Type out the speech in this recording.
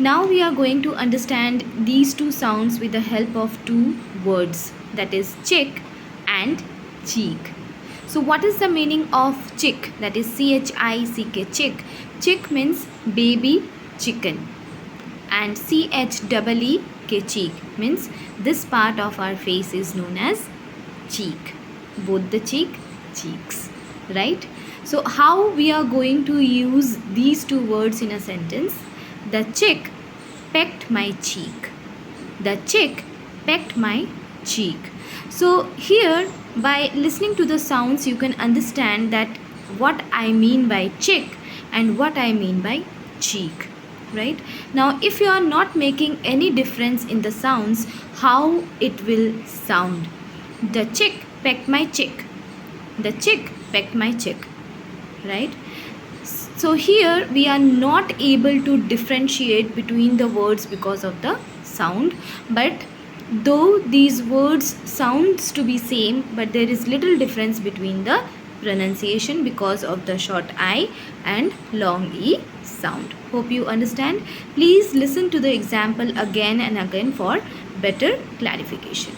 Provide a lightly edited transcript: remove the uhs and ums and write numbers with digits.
Now we are going to understand these two sounds with the help of two words, that is chick and cheek. So what is the meaning of chick? That is CHICK, chick. Chick means baby chicken, and CHEEK, cheek, means this part of our face is known as cheek. Both the cheeks, right? So how we are going to use these two words in a sentence? The chick pecked my cheek. The chick pecked my cheek. So here, by listening to the sounds, you can understand that what I mean by chick and what I mean by cheek, right? Now if you are not making any difference in the sounds, how it will sound? The chick pecked my chick. The chick pecked my chick, right? So here we are not able to differentiate between the words because of the sound, but though these words sounds to be same, but there is little difference between the pronunciation because of the short I and long E sound. Hope you understand. Please listen to the example again and again for better clarification.